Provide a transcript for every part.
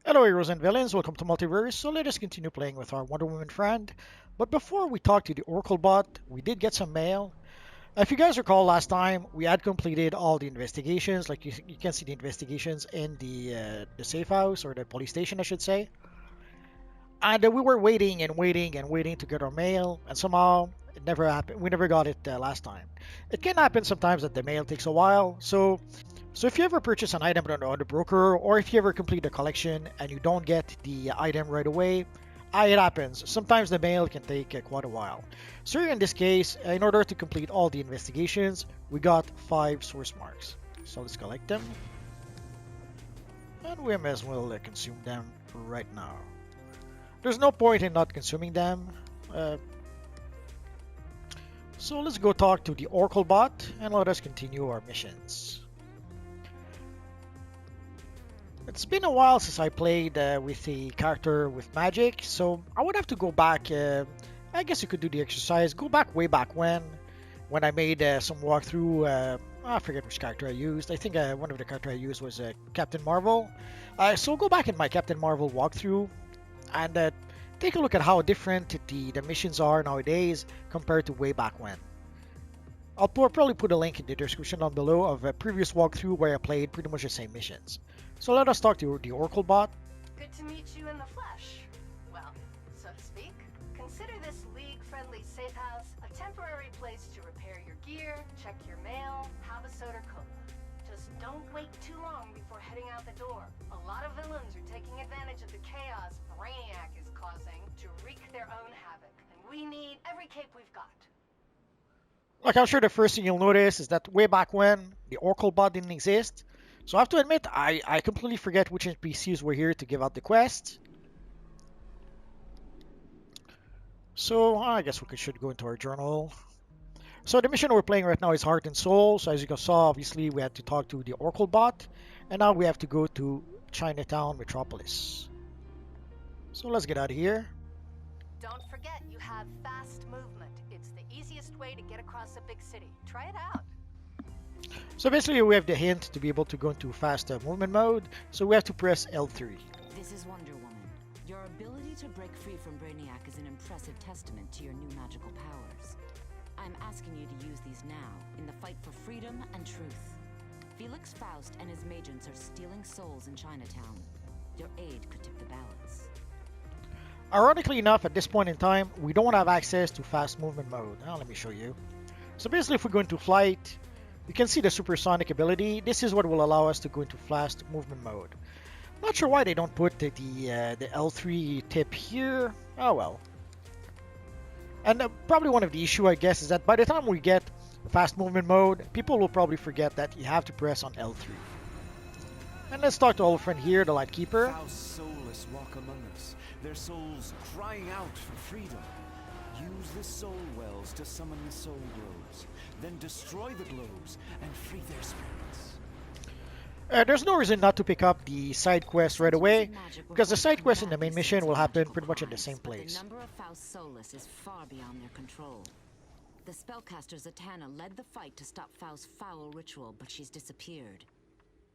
Hello heroes and villains, welcome to Multiverse. So let us continue playing with our Wonder Woman friend. But before we talk to the Oracle bot, we did get some mail. If you guys recall last time, we had completed all the investigations, like you can see the investigations in the safe house, or the police station I should say. And we were waiting and waiting and waiting to get our mail, and somehow it never happened. We never got it last time. It can happen sometimes that the mail takes a while, so if you ever purchase an item on the broker, or if you ever complete a collection and you don't get the item right away, it happens. Sometimes the mail can take quite a while. So in this case, in order to complete all the investigations, we got 5 source marks. So let's collect them. And we may as well consume them right now. There's no point in not consuming them. So let's go talk to the Oracle bot and let us continue our missions. It's been a while since I played with the character with magic, so I would have to go back. I guess you could do the exercise. Go back way back when I made some walkthrough. I forget which character I used. I think one of the characters I used was Captain Marvel. So go back in my Captain Marvel walkthrough and take a look at how different the missions are nowadays compared to way back when. I'll probably put a link in the description down below of a previous walkthrough where I played pretty much the same missions. So let us talk to the Oracle bot. Good to meet you in the flesh. Well, so to speak. Consider this League-friendly safe house a temporary place to repair your gear, check your mail, have a soda cola. Just don't wait too long before heading out the door. A lot of villains are taking advantage of the chaos Brainiac is causing to wreak their own havoc, and we need every cape we've got. Like I'm sure the first thing you'll notice is that way back when, the Oracle bot didn't exist. So I have to admit, I completely forget which NPCs were here to give out the quest. So I guess we should go into our journal. So the mission we're playing right now is Heart and Soul. So as you guys saw, obviously we had to talk to the Oracle bot. And now we have to go to Chinatown Metropolis. So let's get out of here. Don't forget you have fast movement. It's the easiest way to get across a big city. Try it out. So basically we have the hint to be able to go into fast movement mode. So we have to press L3. This is Wonder Woman. Your ability to break free from Brainiac is an impressive testament to your new magical powers. I'm asking you to use these now in the fight for freedom and truth. Felix Faust and his agents are stealing souls in Chinatown. Your aid could tip the balance. Ironically enough, at this point in time, we don't have access to fast movement mode. Now let me show you. So basically if we go into flight, you can see the supersonic ability. This is what will allow us to go into fast movement mode. Not sure why they don't put the L3 tip here. Oh well. And probably one of the issue I guess is that by the time we get fast movement mode, people will probably forget that you have to press on L3. And let's talk to our old friend here, the Lightkeeper. Faust's soulless walk among us, their souls crying out for freedom. Use the soul wells to summon the soul globes, then destroy the globes and free their spirits. There's no reason not to pick up the side quest right away, because the side quest in the main mission will happen pretty much in the same place. The number of Faust's soulless is far beyond their control. The spellcaster Zatanna led the fight to stop Faust's foul ritual, but she's disappeared.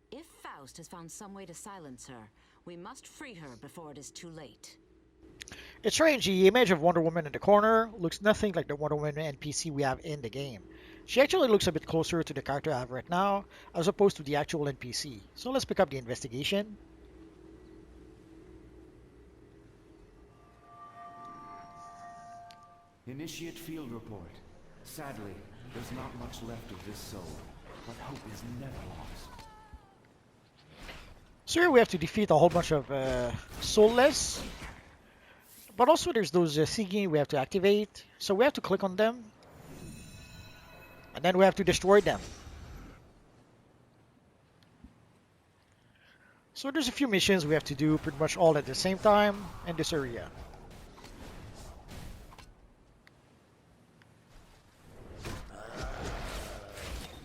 If Faust has found some way to silence her, we must free her before it is too late. It's strange, the image of Wonder Woman in the corner looks nothing like the Wonder Woman NPC we have in the game. She actually looks a bit closer to the character I have right now, as opposed to the actual NPC. So let's pick up the investigation. Initiate field report. Sadly, there's not much left of this soul, but hope is never lost. So here we have to defeat a whole bunch of soulless. But also there's those thingy we have to activate. So we have to click on them. And then we have to destroy them. So there's a few missions we have to do pretty much all at the same time in this area.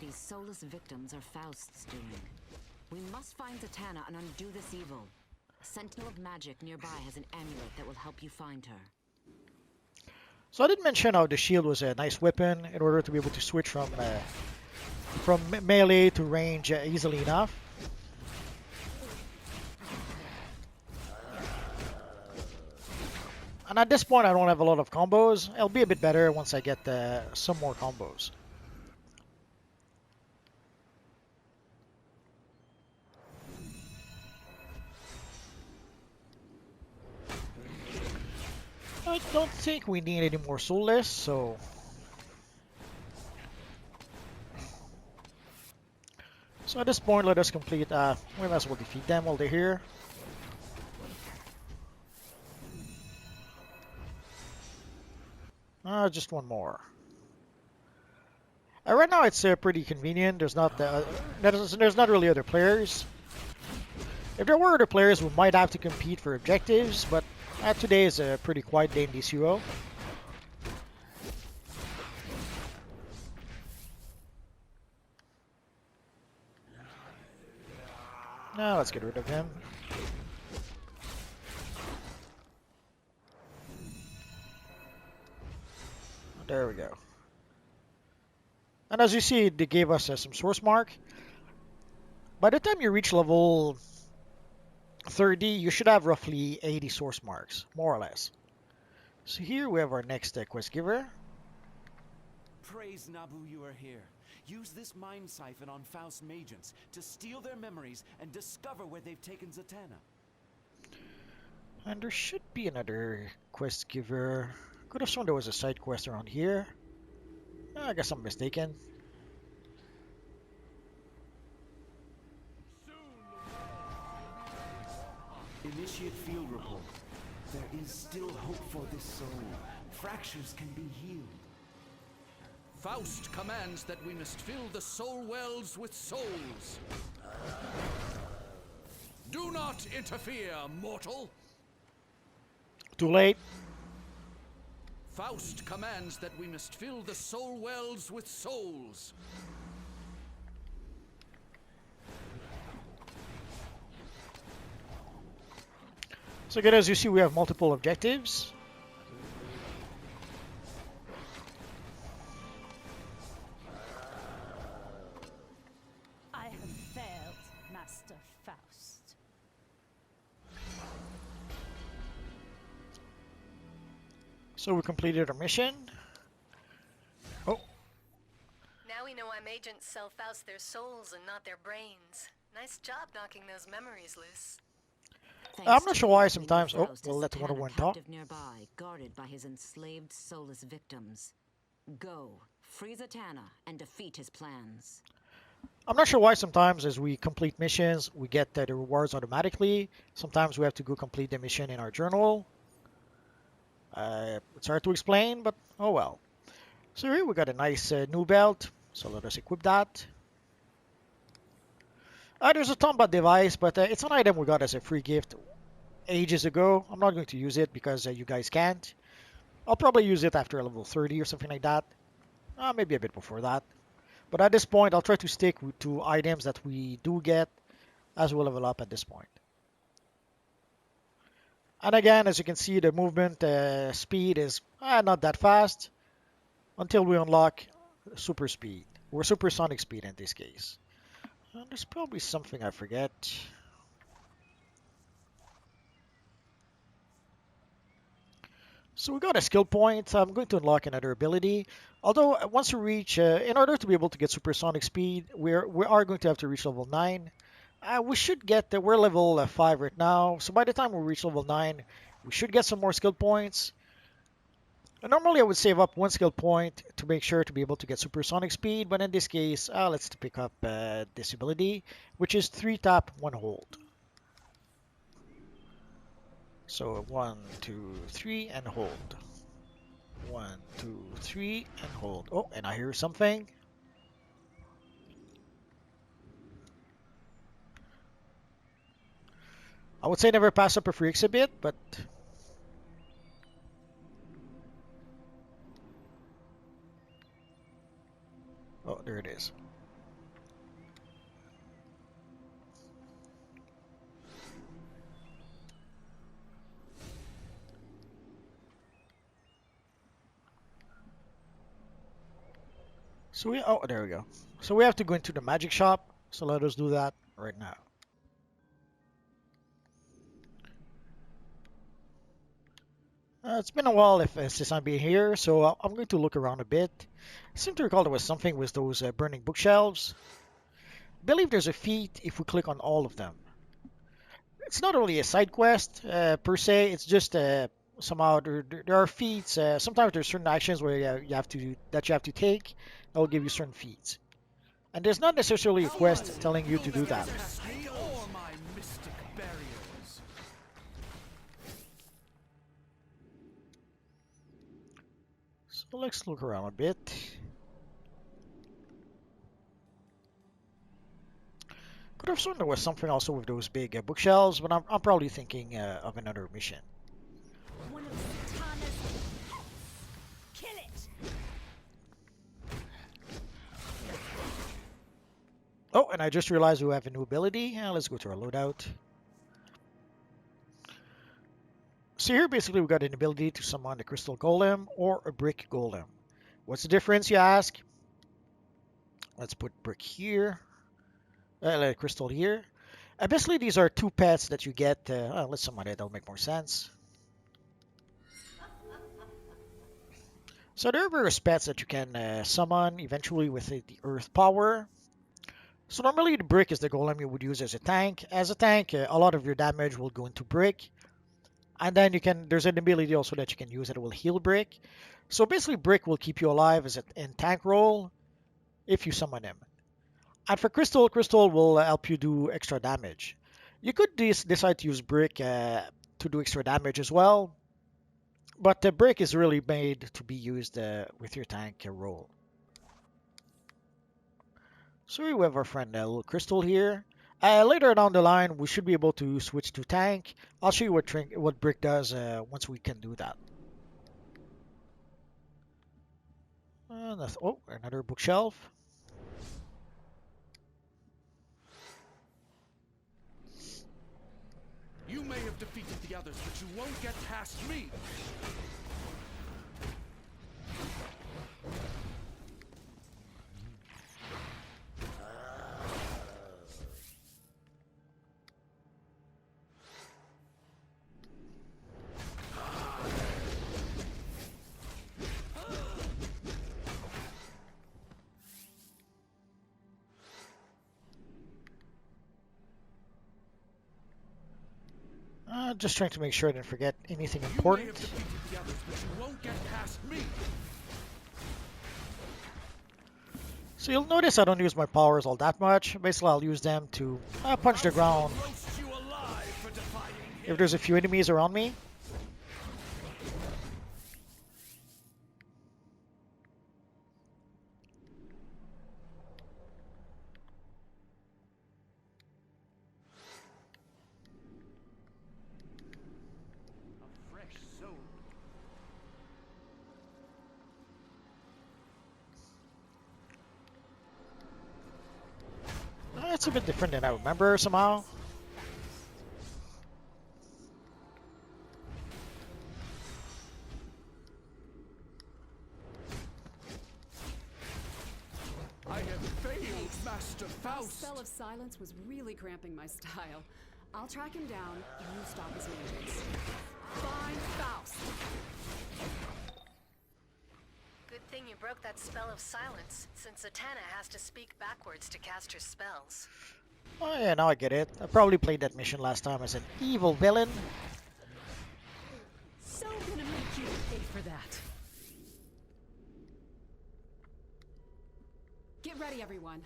These soulless victims are Faust's doing. We must find Zatanna and undo this evil. A Sentinel of Magic nearby has an amulet that will help you find her. So I did mention how the shield was a nice weapon in order to be able to switch from melee to range easily enough. And at this point, I don't have a lot of combos. It'll be a bit better once I get some more combos. I don't think we need any more soulless, so... So at this point, let us complete, we might as well defeat them while they're here. Just one more. Right now it's pretty convenient. There's not there's not really other players. If there were other players, we might have to compete for objectives, but today is a pretty quiet day in DCUO. Now let's get rid of him. There we go. And as you see, they gave us some source mark. By the time you reach level 30, you should have roughly 80 source marks, more or less. So here we have our next quest giver. Praise Nabu you are here. Use this mind siphon on Faust's agents to steal their memories and discover where they've taken Zatanna. And there should be another quest giver. Could have sworn there was a side quest around here. I guess I'm mistaken. Initiate field report. There is still hope for this soul. Fractures can be healed. Faust commands that we must fill the soul wells with souls. Do not interfere, mortal. Too late. Faust commands that we must fill the soul wells with souls. So again, as you see, we have multiple objectives. I have failed, Master Faust. So we completed our mission. Oh, Now we know why agents sell Faust their souls and not their brains. Nice job knocking those memories loose. I'm not sure why sometimes... Oh, Faust we'll has let Zatanna Wonder Woman talk. captive nearby, guarded by his enslaved soulless victims. Go, free Zatanna, and defeat his plans. I'm not sure why sometimes as we complete missions, we get the rewards automatically. Sometimes we have to go complete the mission in our journal. It's hard to explain, but oh well. So here we got a nice new belt, so let us equip that. There's a combat device, but it's an item we got as a free gift ages ago. I'm not going to use it because you guys can't. I'll probably use it after level 30 or something like that. Maybe a bit before that. But at this point, I'll try to stick to items that we do get as we level up at this point. And again, as you can see, the movement speed is not that fast until we unlock super speed, or supersonic speed in this case. There's probably something I forget. So we got a skill point. I'm going to unlock another ability. Although once we reach, in order to be able to get supersonic speed, we are going to have to reach level 9. We should get, we're level 5 right now. So by the time we reach level 9, we should get some more skill points. And normally I would save up 1 skill point to make sure to be able to get supersonic speed. But in this case, let's pick up this ability, which is 3 tap, 1 hold. So 1, 2, 3, and hold. 1, 2, 3, and hold. Oh, and I hear something. I would say never pass up a free exhibit, but... Oh, there it is. So oh, there we go. So we have to go into the magic shop. So let us do that right now. It's been a while since I've been here, so I'm going to look around a bit. I seem to recall there was something with those burning bookshelves. I believe there's a feat if we click on all of them. It's not really a side quest per se. It's just somehow there are feats. Sometimes there's certain actions where you have to take that will give you certain feats. And there's not necessarily a quest telling you to do that. Me or my mystic barriers. So let's look around a bit. Could have sworn there was something also with those big bookshelves, but I'm probably thinking of another mission. One of Zatanna's pets. Kill it! Oh, and I just realized we have a new ability. Let's go to our loadout. So here basically we got an ability to summon a crystal golem or a brick golem. What's the difference, you ask? Let's put brick here. Crystal here. Basically, these are two pets that you get. Let's summon it. That'll make more sense. So there are various pets that you can summon eventually with the earth power. So normally the brick is the golem you would use as a tank. As a tank, a lot of your damage will go into brick. And then there's an ability also that you can use that will heal brick. So basically brick will keep you alive as in tank role if you summon him. And for crystal, crystal will help you do extra damage. You could decide to use brick to do extra damage as well. But the brick is really made to be used with your tank role. So we have our friend little crystal here. Later down the line, we should be able to switch to tank. I'll show you what brick does once we can do that. Oh, another bookshelf. You may have defeated the others, but you won't get past me. Just trying to make sure I didn't forget anything You may important. have defeated the others, but you won't get past me. So you'll notice I don't use my powers all that much. Basically, I'll use them to punch the ground Roast you alive for defying him. if there's a few enemies around me. A fresh soul. It's a bit different than I remember somehow. I have failed, Master That Faust. spell of silence was really cramping my style. I'll track him down, and you stop his mages. Find Faust! Good thing you broke that spell of silence, since Zatanna has to speak backwards to cast her spells. Oh yeah, now I get it. I probably played that mission last time as an evil villain. So gonna make you pay for that. Get ready, everyone.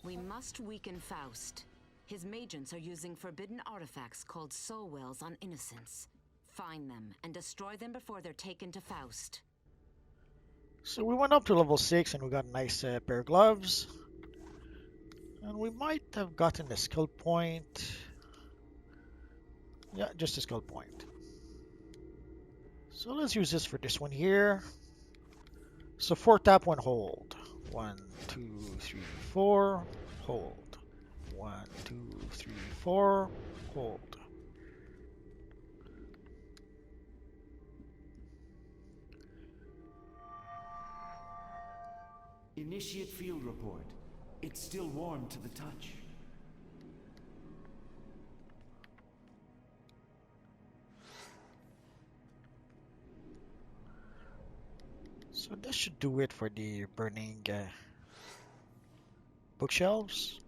We must weaken Faust. His magents are using forbidden artifacts called soul wells on innocents. Find them and destroy them before they're taken to Faust. So we went up to level 6 and we got a nice pair of gloves. And we might have gotten a skill point. Yeah, just a skill point. So let's use this for this one here. So 4 tap, 1 hold. 1, 2, 3, 4, hold. 1, 2, 3, 4, hold. Initiate field report. It's still warm to the touch. should do it for the burning bookshelves.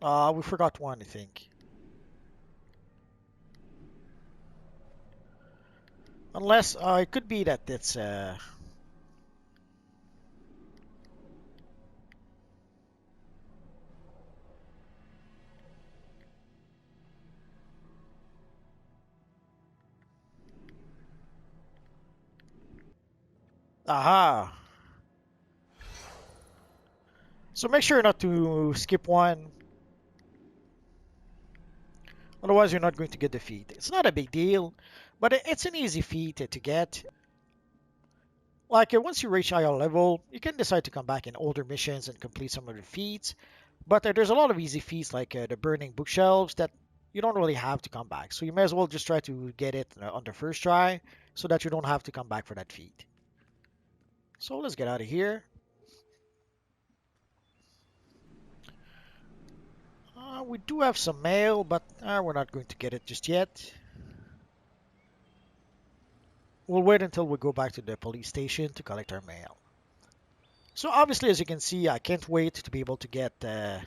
We forgot one, I think. Unless it could be that it's aha. So make sure not to skip one. Otherwise, you're not going to get the feat. It's not a big deal, but it's an easy feat to get. Like, once you reach higher level, you can decide to come back in older missions and complete some of the feats. But there's a lot of easy feats, like the burning bookshelves, that you don't really have to come back. So you may as well just try to get it on the first try, so that you don't have to come back for that feat. So let's get out of here. We do have some mail, but we're not going to get it just yet. We'll wait until we go back to the police station to collect our mail. So obviously, as you can see, I can't wait to be able to get...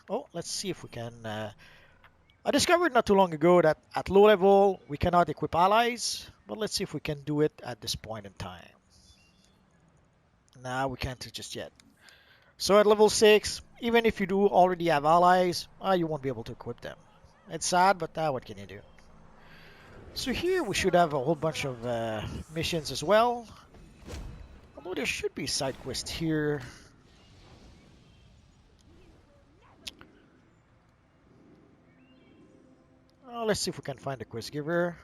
oh, let's see if we can... I discovered not too long ago that at low level, we cannot equip allies. But let's see if we can do it at this point in time. Nah, we can't just yet. So at level 6, even if you do already have allies, you won't be able to equip them. It's sad, but what can you do? So here we should have a whole bunch of missions as well. Although there should be side quests here. Let's see if we can find a quest giver.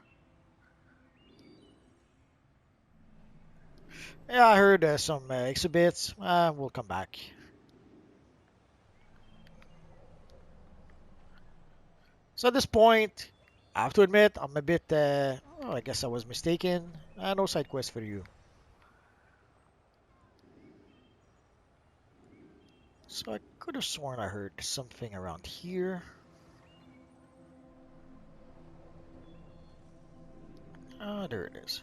Yeah, I heard some exhibits. We'll come back. So at this point, I have to admit, I'm a bit... oh, I guess I was mistaken. No side quest for you. So I could have sworn I heard something around here. Ah, there it is.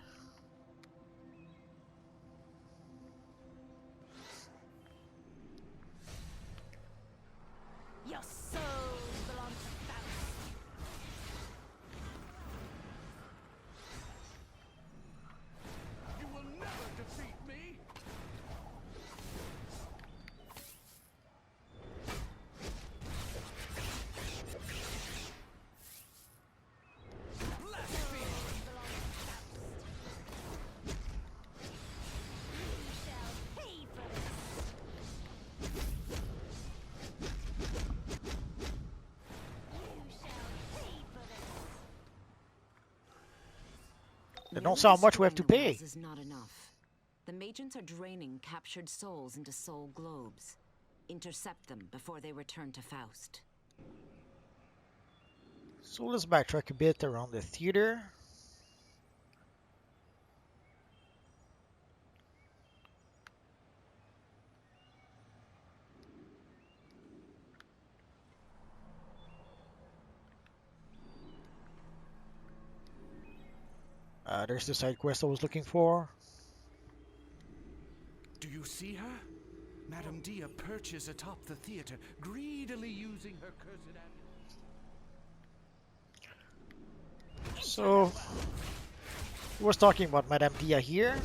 Your soul belongs to Faust. You will never defeat me! They don't sound much we have to Destroying the pay. walls is not enough. The Magians are draining captured souls into soul globes. Intercept them before they return to Faust. So let's backtrack a bit around the theater. There's the side quest I was looking for. Do you see her? Madame Dia perches atop the theater, greedily using her cursed amulet. So, he was talking about Madame Dia here.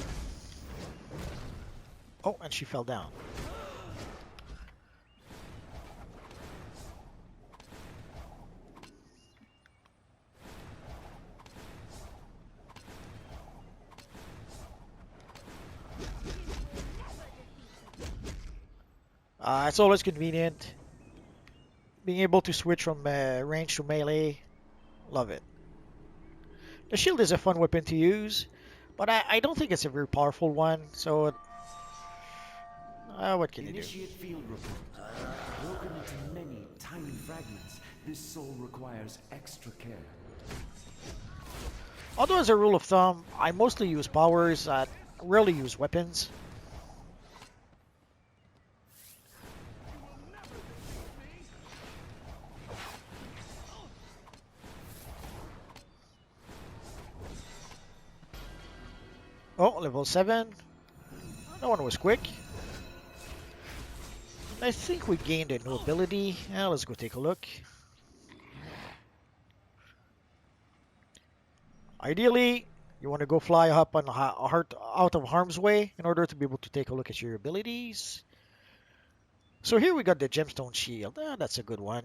Oh, and she fell down. It's always convenient being able to switch from range to melee. Love it. The shield is a fun weapon to use, but I don't think it's a very powerful one, so what can you do? Initiate field report. Broken into many tiny fragments, this soul requires extra care. Although as a rule of thumb, I mostly use powers, rarely use weapons. Oh, level 7. That one was quick. I think we gained a new ability. Let's go take a look. Ideally, you want to go fly up on out of harm's way in order to be able to take a look at your abilities. So here we got the gemstone shield. That's a good one.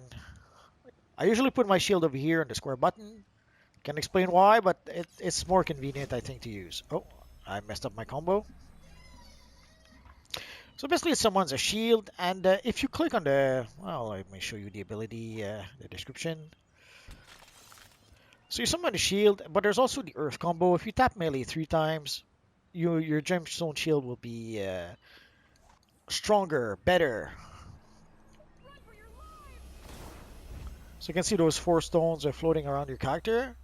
I usually put my shield over here on the square button. Can't explain why, but it's more convenient, I think, to use. Oh, I messed up my combo. So basically, it summons a shield, and if you click on the... Well, let me show you the ability, the description. So you summon a shield, but there's also the earth combo. If you tap melee 3 times, your gemstone shield will be stronger, better. So you can see those 4 stones are floating around your character.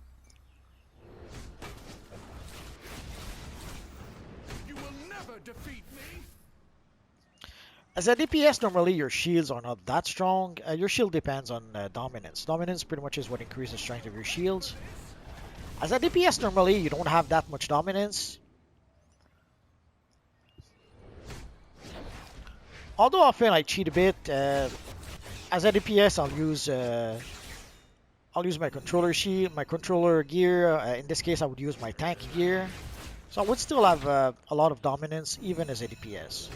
You will never defeat me. As a DPS, normally your shields are not that strong. Your shield depends on dominance. Dominance pretty much is what increases the strength of your shields. As a DPS, normally you don't have that much dominance. Although often I cheat a bit. As a DPS, I'll use my controller shield, my controller gear. In this case, I would use my tank gear. So I would still have a lot of dominance even as a DPS.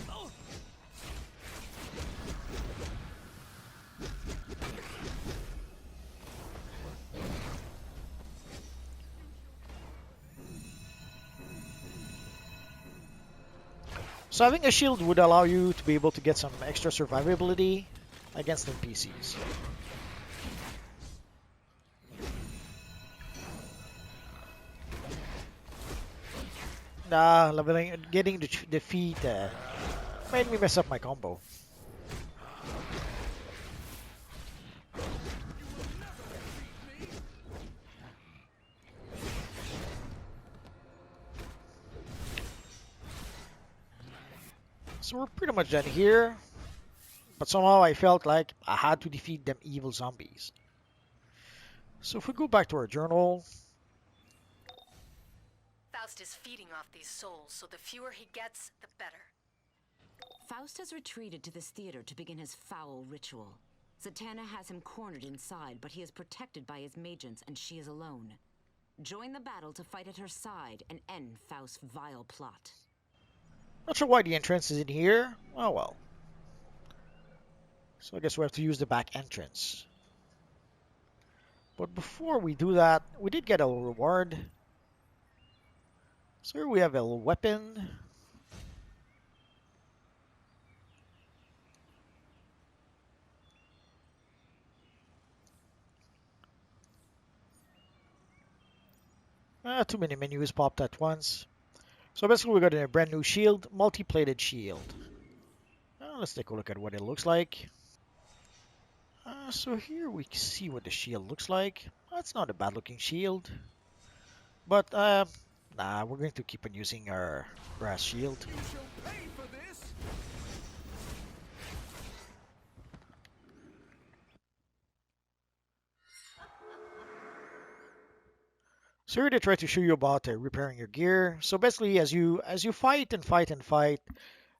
So having a shield would allow you to be able to get some extra survivability against NPCs. Getting the defeat made me mess up my combo. So we're pretty much done here, but somehow I felt like I had to defeat them evil zombies. So if we go back to our journal, Faust is feeding off these souls, so the fewer he gets, the better. Faust has retreated to this theater to begin his foul ritual. Zatanna has him cornered inside, but he is protected by his magens and she is alone. Join the battle to fight at her side and end Faust's vile plot. not sure why the entrance is in here. Oh well. So I guess we have to use the back entrance. But before we do that, we did get a little reward. So here we have a little weapon. Too many menus popped at once. So basically we got a brand new shield, multi-plated shield. Let's take a look at what it looks like. So here we see what the shield looks like. That's not a bad looking shield. But nah, we're going to keep on using our brass shield. You shall pay for this. So here they try to show you about repairing your gear. So basically, as you fight and fight and fight,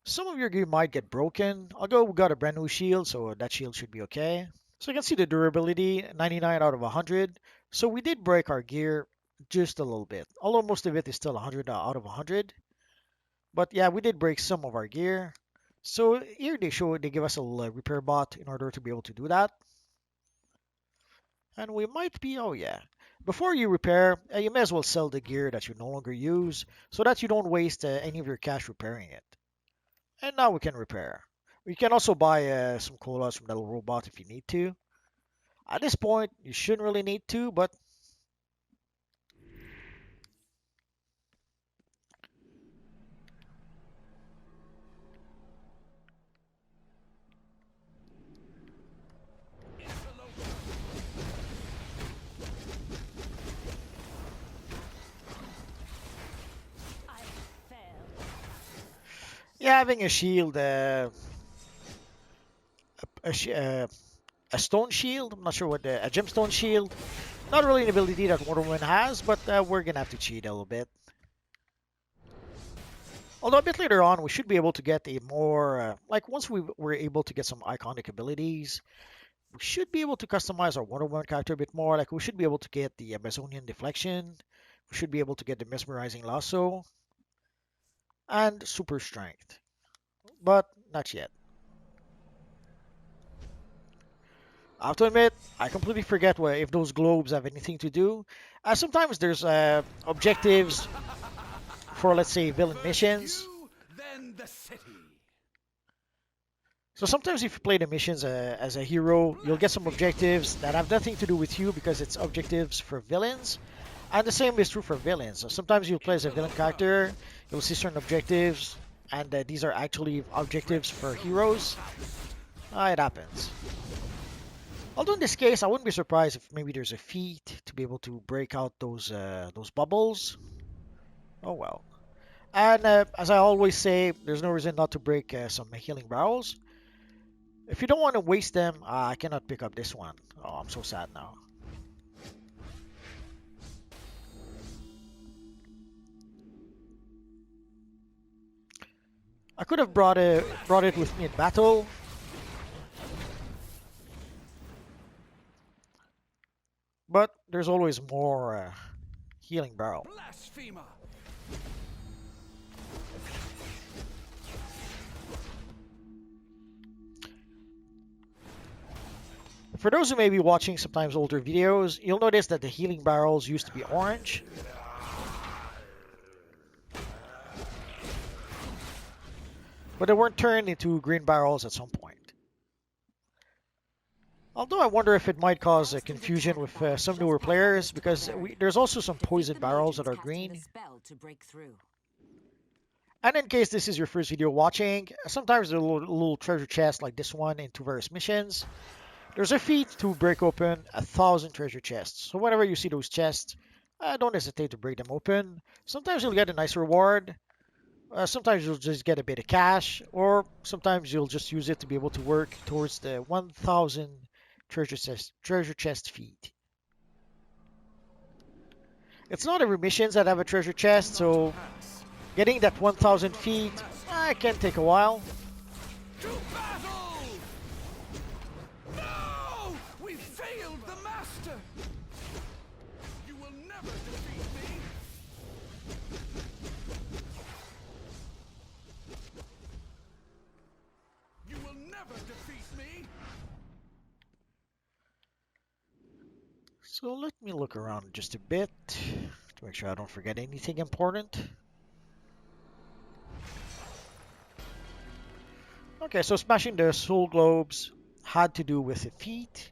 some of your gear might get broken. Although we got a brand new shield, so that shield should be okay. So you can see the durability, 99 out of 100. So we did break our gear just a little bit. Although most of it is still 100 out of 100. But yeah, we did break some of our gear. So here they give us a little repair bot in order to be able to do that. And we might be, oh yeah. Before you repair, you may as well sell the gear that you no longer use so that you don't waste any of your cash repairing it. And now we can repair. You can also buy some colas from that little robot if you need to. At this point, you shouldn't really need to, but I failed. yeah, having a shield, a stone shield. I'm not sure what a gemstone shield. Not really an ability that Wonder Woman has, but we're gonna have to cheat a little bit. Although a bit later on, we should be able to get a more, like once we were able to get some iconic abilities, we should be able to customize our Wonder Woman character a bit more. Like we should be able to get the Amazonian deflection, we should be able to get the mesmerizing lasso, and super strength. But not yet. I have to admit, I completely forget if those globes have anything to do. Sometimes there's objectives for, let's say, villain First missions. you, then the city. So sometimes if you play the missions as a hero, you'll get some objectives that have nothing to do with you because it's objectives for villains. And the same is true for villains. So sometimes you'll play as a villain character, you'll see certain objectives, and these are actually objectives for heroes. It happens. Although in this case, I wouldn't be surprised if maybe there's a feat to be able to break out those bubbles. Oh well. And as I always say, there's no reason not to break some healing barrels. If you don't want to waste them, I cannot pick up this one. Oh, I'm so sad now. I could have brought it with me in battle. But there's always more healing barrel. Blasphemer. For those who may be watching sometimes older videos, you'll notice that the healing barrels used to be orange. But they weren't turned into green barrels at some point. Although I wonder if it might cause a confusion with some newer players, because there's also some poison barrels that are green. And in case this is your first video watching, sometimes there are little treasure chests like this one into various missions. There's a feat to break open 1,000 treasure chests. So whenever you see those chests, don't hesitate to break them open. Sometimes you'll get a nice reward. Sometimes you'll just get a bit of cash, or sometimes you'll just use it to be able to work towards the 1,000 treasure chest feat. It's not every missions that have a treasure chest, so getting that 1,000 feet can take a while. To battle! No! We failed the master! You will never defeat me! You will never defeat me! So let me look around just a bit to make sure I don't forget anything important. Okay, so smashing the soul globes had to do with a feat.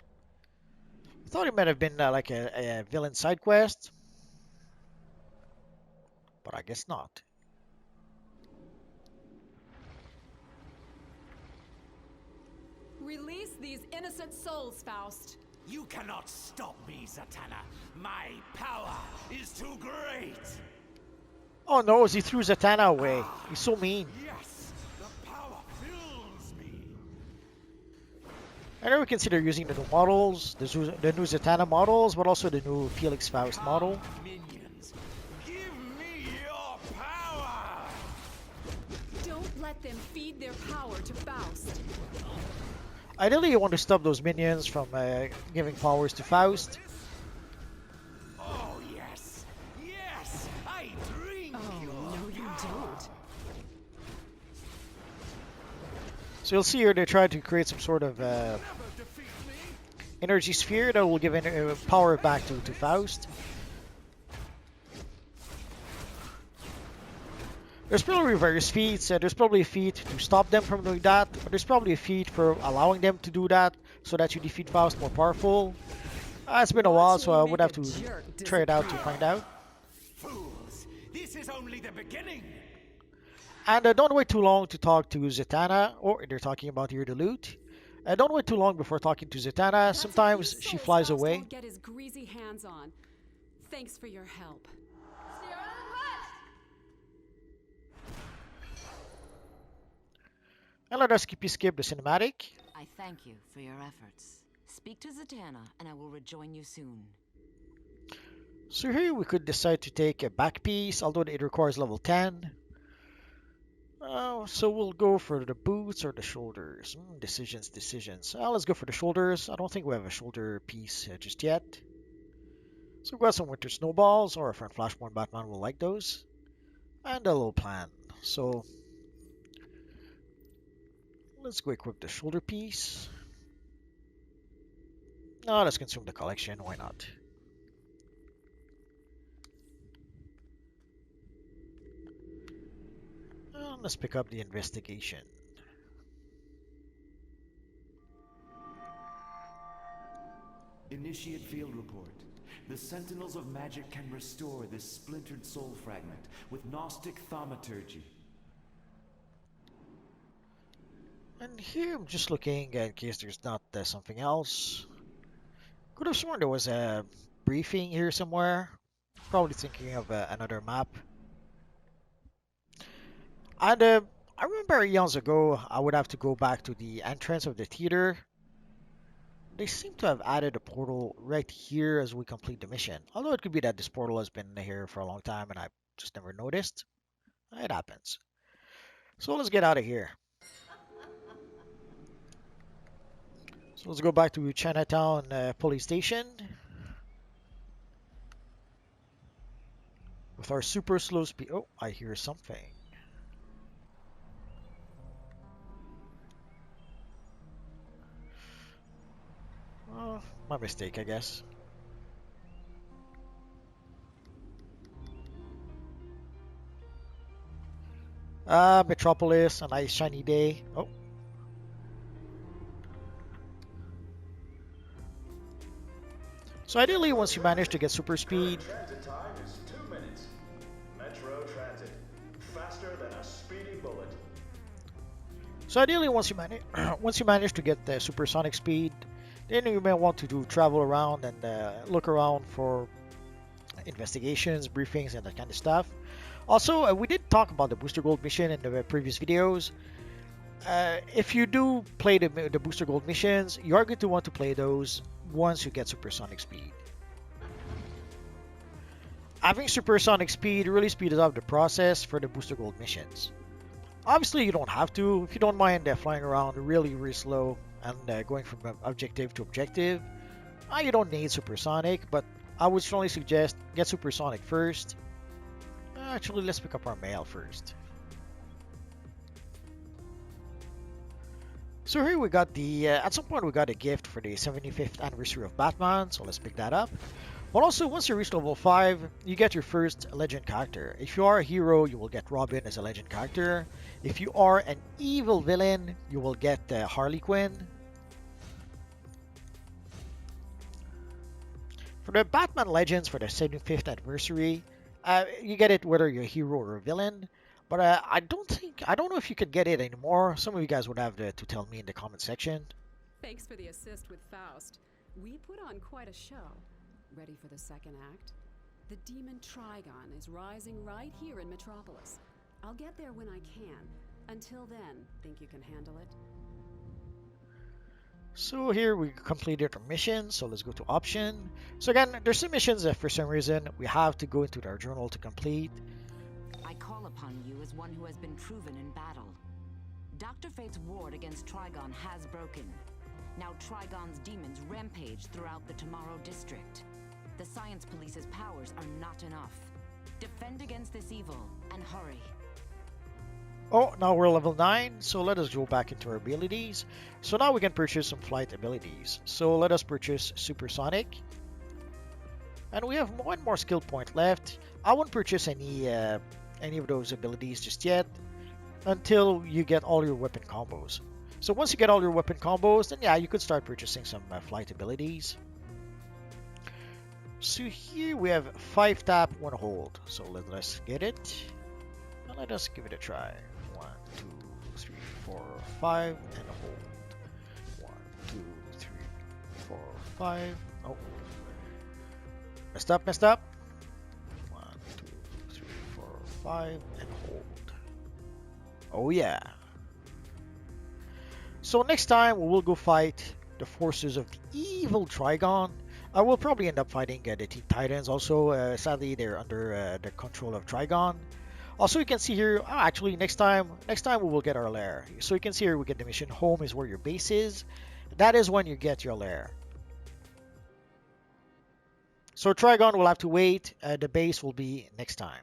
I thought it might have been like a villain side quest, but I guess not. Release these innocent souls, Faust. You cannot stop me, Zatanna. My power is too great! Oh no, he threw Zatanna away. He's so mean. Yes! The power fills me! I never consider using the new models, the new Zatanna models, but also the new Felix Faust model. Minions, give me your power! Don't let them feed their power to Faust. Ideally, you want to stop those minions from giving powers to Faust. Oh yes! Yes! I drink your No, you don't. So you'll see here they try to create some sort of never defeat me! energy sphere that will give power back to Faust. There's probably various feats. There's probably a feat to stop them from doing that, but there's probably a feat for allowing them to do that so that you defeat Faust more powerful. It's been a while, so I would have to try it out to find out. Fools! This is only the beginning! And don't wait too long to talk to Zatanna, or they're talking about here the loot. Don't wait too long before talking to Zatanna. That's a Sometimes few she souls flies Faust away. won't get his greasy hands on. Thanks for your help. And let us skip the cinematic. I thank you for your efforts. Speak to Zatanna, and I will rejoin you soon. So here we could decide to take a back piece, although it requires level 10. So we'll go for the boots or the shoulders. Decisions. Let's go for the shoulders. I don't think we have a shoulder piece just yet. So we've got some winter snowballs, or our friend Flashborn Batman will like those. And a little plan. So let's go equip the shoulder piece. No, let's consume the collection. Why not? Let's pick up the investigation. Initiate field report. The Sentinels of Magic can restore this splintered soul fragment with Gnostic thaumaturgy. And here I'm just looking in case there's not something else. Could have sworn there was a briefing here somewhere. Probably thinking of another map. And I remember years ago I would have to go back to the entrance of the theater. They seem to have added a portal right here as we complete the mission. Although it could be that this portal has been here for a long time and I just never noticed. It happens. So let's get out of here. So let's go back to Chinatown police station. With our super slow speed. Oh, I hear something. My mistake, I guess. Metropolis, a nice shiny day. Oh. So ideally, once you manage to get super speed, Transit time is 2 minutes. Metro Transit, faster than a speedy bullet. so ideally once you manage to get the supersonic speed, then you may want to travel around and look around for investigations, briefings, and that kind of stuff. Also, we did talk about the Booster Gold mission in the previous videos. If you do play the Booster Gold missions, you are going to want to play those once you get supersonic speed. Having supersonic speed really speeds up the process for the Booster Gold missions. Obviously, you don't have to. If you don't mind flying around really slow and going from objective to objective, you don't need supersonic, but I would strongly suggest get supersonic first. Actually, let's pick up our mail first. So here we got the, at some point we got a gift for the 75th anniversary of Batman, so let's pick that up. But also, once you reach level 5, you get your first legend character. If you are a hero, you will get Robin as a legend character. If you are an evil villain, you will get Harley Quinn. For the Batman Legends for the 75th anniversary, you get it whether you're a hero or a villain. But I don't know if you could get it anymore. Some of you guys would have to tell me in the comment section. Thanks for the assist with Faust. We put on quite a show. Ready for the second act? The demon Trigon is rising right here in Metropolis. I'll get there when I can. Until then, think you can handle it? So here we completed our mission, so let's go to option. So again, there's some missions that for some reason we have to go into our journal to complete. I call upon you as one who has been proven in battle. Dr. Fate's ward against Trigon has broken. Now Trigon's demons rampage throughout the Tomorrow District. The Science Police's powers are not enough. Defend against this evil, and hurry. Oh, now we're level 9, so let us go back into our abilities. So now we can purchase some flight abilities. So let us purchase Supersonic. And we have one more skill point left. I won't purchase any of those abilities just yet until you get all your weapon combos. So once you get all your weapon combos, then yeah, you could start purchasing some flight abilities. So here we have 5 tap, 1 hold. So let us get it. And let us give it a try. 1, 2, 3, 4, 5, and hold. 1, 2, 3, 4, 5. Oh. Messed up. 1, 2, 3, 4, 5, and hold. Oh yeah. So next time we will go fight the forces of the evil Trigon. I will probably end up fighting the Teen Titans also. Sadly, they're under the control of Trigon. Also, you can see here, actually, next time we will get our lair. So you can see here, we get the mission. Home is where your base is. That is when you get your lair. So Trigon will have to wait. The base will be next time.